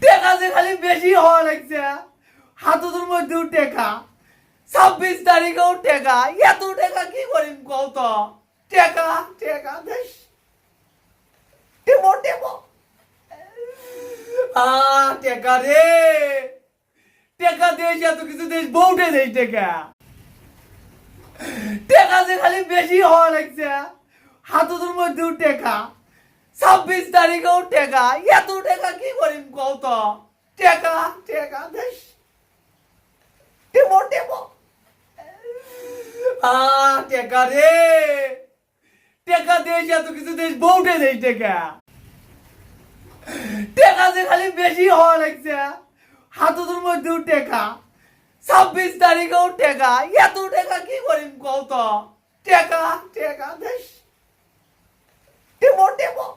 টেকা যে খালি বেশি হওয়া লাগছে, হাতের মধ্যেও টেকা, 26 তারিখেও টেকা, এত টেকা কি করিম কত? টেকা টেকা দেশ টেমো টেমো টেকা রে, টেকা দেশ, এত কিছু দেশ, বউটে দেশ টেকা। টেকা যে খালি বেশি হওয়া লাগছে, হাতের মধ্যেও টেকা, 26 তারিখেও টেকা, এত টেকা কি করিম কত? টেকা টেকা দেশ টেমো টেমো টেকা রে, টেকা দেশ, এত কিছু দেশ, বউটে দেশ টেকা। টেকা যে খালি বেশি হওয়া লাগছে, হাতের মধ্যেও টেকা, 26 তারিখেও টেকা, এত টেকা কি করিম কত? টেকা টেকা দেশ টেমো টেমো